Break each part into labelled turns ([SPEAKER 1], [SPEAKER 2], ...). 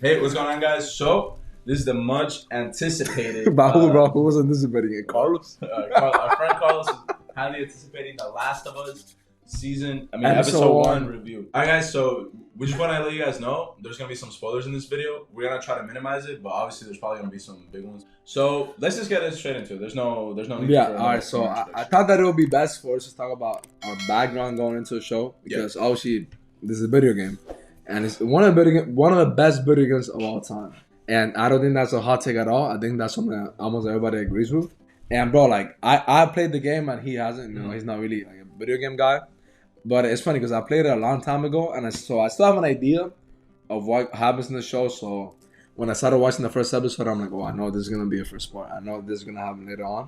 [SPEAKER 1] Hey, what's going on, guys? So, this is the much anticipated.
[SPEAKER 2] But who was anticipating it? Carlos?
[SPEAKER 1] Our friend Carlos is highly anticipating The Last of Us episode 1 review. Alright, guys, so we just want to let you guys know there's going to be some spoilers in this video. We're going to try to minimize it, but obviously there's probably going to be some big ones. So, let's just get straight into it. There's no need
[SPEAKER 2] Yeah,
[SPEAKER 1] for
[SPEAKER 2] alright, so I thought that it would be best for us to talk about our background going into the show because obviously this is a video game. And it's one of the best video games of all time. And I don't think that's a hot take at all. I think that's something that almost everybody agrees with. And bro, like I played the game and he hasn't. You know, he's not really like a video game guy. But it's funny because I played it a long time ago, and so I still have an idea of what happens in the show. So when I started watching the first episode, I'm like, oh, I know this is gonna be a first part. I know this is gonna happen later on.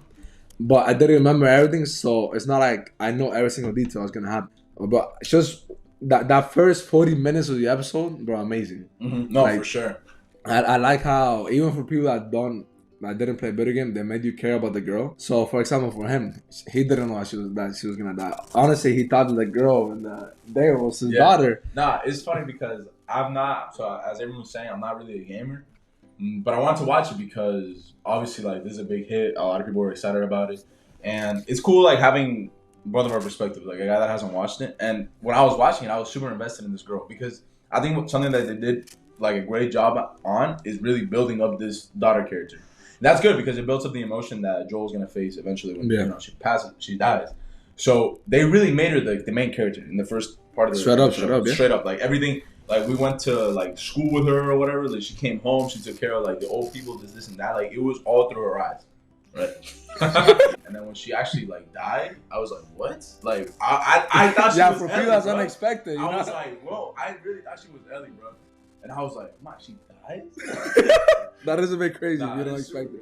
[SPEAKER 2] But I didn't remember everything, so it's not like I know every single detail is gonna happen. But it's just that first 40 minutes of the episode, bro, amazing.
[SPEAKER 1] Mm-hmm. No, like, for sure.
[SPEAKER 2] I like how even for people that didn't play video game, they made you care about the girl. So for example, for him, he didn't know that she was gonna die. Honestly, he thought the girl in there was his daughter.
[SPEAKER 1] Nah, it's funny because I'm not. So as everyone was saying, I'm not really a gamer, but I want to watch it because obviously, like, this is a big hit. A lot of people are excited about it, and it's cool, like, having both of our perspectives, like a guy that hasn't watched it. And when I was watching it, I was super invested in this girl because I think something that they did like a great job on is really building up this daughter character. And that's good because it builds up the emotion that Joel's gonna face eventually when she dies. So they really made her the main character in the first part of the show. Straight up, like everything. Like we went to like school with her or whatever. Like she came home, she took care of like the old people, this and that. Like it was all through her eyes, right? And then when she actually like died, I was like, "What?" Like I thought she was
[SPEAKER 2] for
[SPEAKER 1] Ellie,
[SPEAKER 2] people that's
[SPEAKER 1] bro.
[SPEAKER 2] unexpected.
[SPEAKER 1] I was like, "Whoa!" I really thought she was Ellie, bro. And I was like, "Ma, she died."
[SPEAKER 2] That is a bit crazy.
[SPEAKER 1] Nah,
[SPEAKER 2] you don't expect it.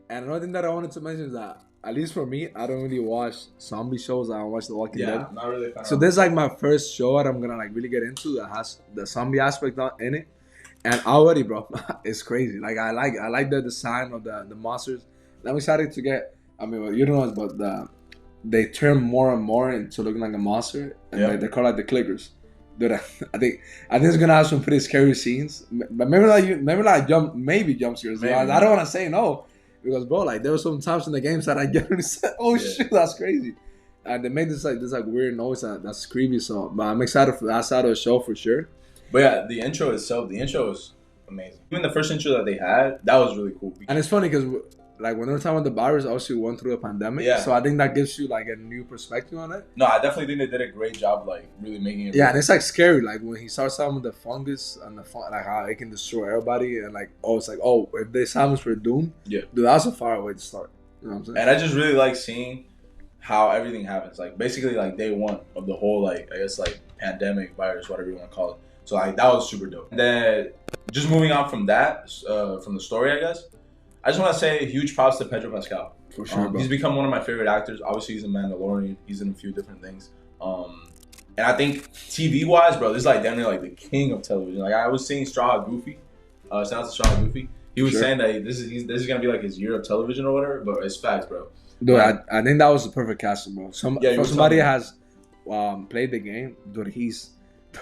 [SPEAKER 2] And another thing that I wanted to mention is that at least for me, I don't really watch zombie shows. I don't watch The Walking Dead.
[SPEAKER 1] Not really.
[SPEAKER 2] So this is like my first show that I'm gonna like really get into that has the zombie aspect in it. And already, bro, it's crazy. Like I like the design of the monsters. I'm excited to get. I mean, well, you don't know, but they turn more and more into looking like a monster, and they call it the clickers. Dude, I think it's gonna have some pretty scary scenes, but maybe jump scares. Maybe. I don't want to say no, because bro, like there were some times in the games that I genuinely said, "Oh shit, that's crazy," and they made this weird noise that's creepy. So, but I'm excited for that side of the show for sure.
[SPEAKER 1] But yeah, the intro is amazing. Even the first intro that they had, that was really cool.
[SPEAKER 2] And it's funny because like when they were talking about the virus, obviously we went through a pandemic. Yeah. So I think that gives you like a new perspective on it.
[SPEAKER 1] No, I definitely think they did a great job, like really making it.
[SPEAKER 2] Yeah, and it's like scary, like when he starts talking with the fungus and like how it can destroy everybody, and like it's like if this happens, we're doomed. Yeah, dude, that's a far way to start. You know what I'm saying?
[SPEAKER 1] And I just really like seeing how everything happens. Like basically like day one of the whole like I guess like pandemic virus, whatever you want to call it. So like that was super dope. And then just moving on from that, from the story, I guess. I just want to say huge props to Pedro Pascal.
[SPEAKER 2] For sure,
[SPEAKER 1] he's become one of my favorite actors. Obviously, he's in Mandalorian. He's in a few different things. And I think TV-wise, bro, this is like definitely like the king of television. Like I was seeing Straw Goofy. Shout out to Straw Goofy. He was saying that this is gonna be like his year of television or whatever. But it's facts, bro.
[SPEAKER 2] Dude, I think that was the perfect casting, bro. Somebody has played the game. Dude, he's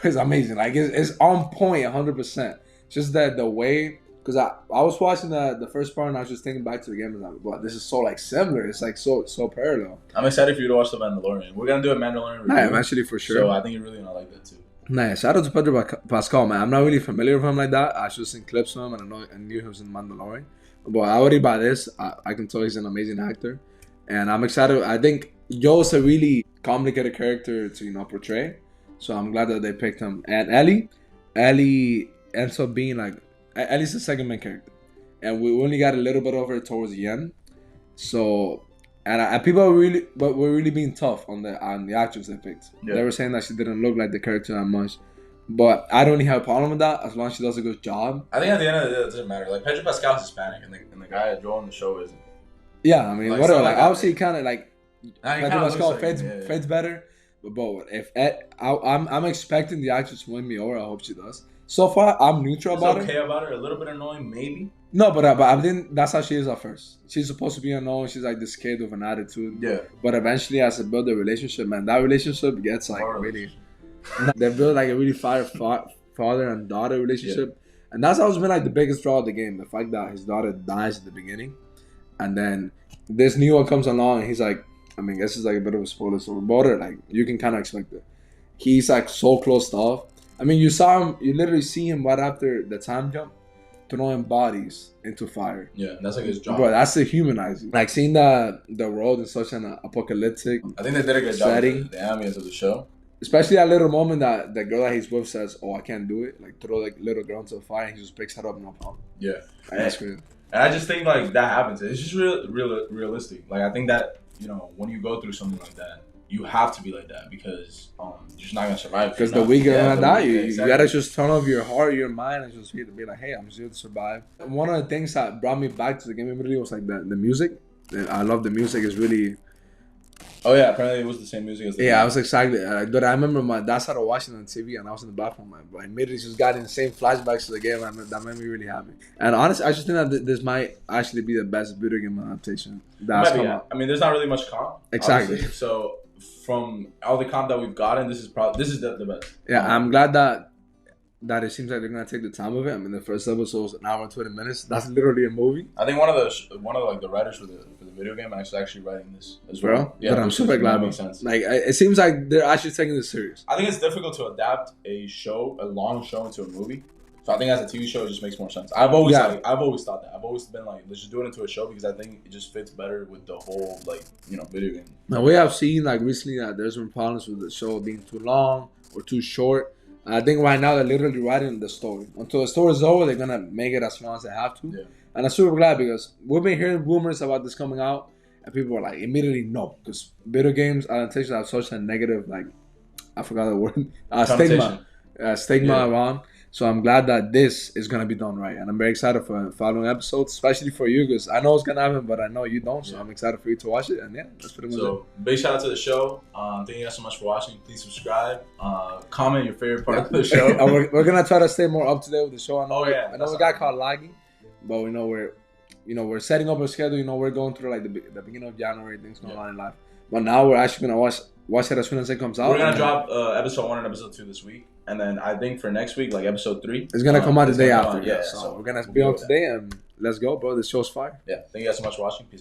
[SPEAKER 2] amazing. Like it's on point, 100%. Just that the way. Because I was watching the first part and I was just thinking back to the game and I was like, wow, this is so like similar. It's like so parallel.
[SPEAKER 1] I'm excited for you to watch The Mandalorian. We're going to do a Mandalorian review.
[SPEAKER 2] Nah, eventually for sure.
[SPEAKER 1] So I think you're really going to like that too.
[SPEAKER 2] Nah, shout out to Pedro Pascal, man. I'm not really familiar with him like that. I just seen clips of him and I knew he was in Mandalorian. But already by this, I can tell he's an amazing actor. And I'm excited. I think Joe's a really complicated character to, portray. So I'm glad that they picked him. And Ellie ends up being like, at least the second main character, and we only got a little bit of her towards the end. So, and people were really being tough on the actress they picked. Yeah. They were saying that she didn't look like the character that much, but I don't really have a problem with that as long as she does a good job.
[SPEAKER 1] I think at the end of the day, it doesn't matter. Like Pedro Pascal's Hispanic, and the guy Joel on the show isn't.
[SPEAKER 2] Yeah, I mean, whatever. Like obviously, kind of like Pedro Pascal fits better. But if I'm expecting the actress to win me over, I hope she does. So far, I'm neutral about it.
[SPEAKER 1] Okay about it. A little bit annoying, maybe.
[SPEAKER 2] No, but I think that's how she is at first. She's supposed to be annoying. She's like this kid with an attitude. Yeah. But eventually, as they build a relationship, man, that relationship gets like really. They build like a really father and daughter relationship. And that's always been like the biggest draw of the game. The fact that his daughter dies at the beginning, and then this new one comes along, and he's like, I mean, this is like a bit of a spoiler, so border, like you can kind of expect it. He's like so closed off. I mean, you saw him, you literally see him right after the time jump, throwing bodies into fire.
[SPEAKER 1] Yeah, that's like his job.
[SPEAKER 2] Bro, that's the humanizing. Like seeing the world in such an apocalyptic
[SPEAKER 1] I think they did a good job
[SPEAKER 2] setting.
[SPEAKER 1] with the ambience of the show.
[SPEAKER 2] Especially that little moment that the girl that he's with says, "Oh, I can't do it." Like throw like little girl into the fire, and he just picks her up, no problem.
[SPEAKER 1] Yeah,
[SPEAKER 2] and that's great.
[SPEAKER 1] And I just think like that happens. It's just realistic. Like I think that when you go through something like that, you have to be like that because you're just not gonna survive.
[SPEAKER 2] Because the weak are gonna die. You
[SPEAKER 1] exactly.
[SPEAKER 2] gotta just turn off your heart, your mind, and just be like, "Hey, I'm just here to survive." One of the things that brought me back to the game immediately was like the music. I love the music. It's really.
[SPEAKER 1] Oh yeah, apparently it was the same music as the
[SPEAKER 2] I was excited. But I remember my dad started watching on TV and I was in the bathroom. I immediately just got insane flashbacks to the game and that made me really happy. And honestly, I just think that this might actually be the best video game adaptation that's come out.
[SPEAKER 1] I mean, there's not really much comp.
[SPEAKER 2] Exactly.
[SPEAKER 1] Obviously. So from all the comp that we've gotten, this is the best.
[SPEAKER 2] Yeah, I'm glad that it seems like they're gonna take the time of it. I mean, the first episode was an hour and 20 minutes. That's literally a movie.
[SPEAKER 1] I think one of the writers for the video game is actually writing this as well.
[SPEAKER 2] Bro, yeah, but I'm super glad.
[SPEAKER 1] Makes sense.
[SPEAKER 2] Like it seems like they're actually taking this serious.
[SPEAKER 1] I think it's difficult to adapt a long show into a movie. So I think as a TV show, it just makes more sense. I've always thought that. I've always been like, let's just do it into a show because I think it just fits better with the whole video game.
[SPEAKER 2] Now we have seen like recently that there's been problems with the show being too long or too short. I think right now they're literally writing the story. Until the story is over, they're gonna make it as long as they have to.
[SPEAKER 1] Yeah.
[SPEAKER 2] And I'm super glad because we've been hearing rumors about this coming out, and people are like immediately no, because video games adaptations have such a negative I forgot the word stigma around. So I'm glad that this is gonna be done right, and I'm very excited for following episodes, especially for you because I know it's gonna happen, but I know you don't. So I'm excited for you to watch it, and that's pretty much it.
[SPEAKER 1] So big shout out to the show. Thank you guys so much for watching. Please subscribe. Comment your favorite part of the show.
[SPEAKER 2] we're gonna try to stay more up to date with the show. I know we got caught lagging, but we know we're setting up a schedule. We're going through like the beginning of January, things going on in life. But now we're actually gonna watch it as soon as it comes out.
[SPEAKER 1] We're gonna drop episode 1 and episode 2 this week. And then I think for next week, like episode 3,
[SPEAKER 2] it's gonna come out the day after.
[SPEAKER 1] Yeah,
[SPEAKER 2] so we're gonna be on today and let's go, bro. This show's fire.
[SPEAKER 1] Yeah, thank you guys so much for watching. Peace out.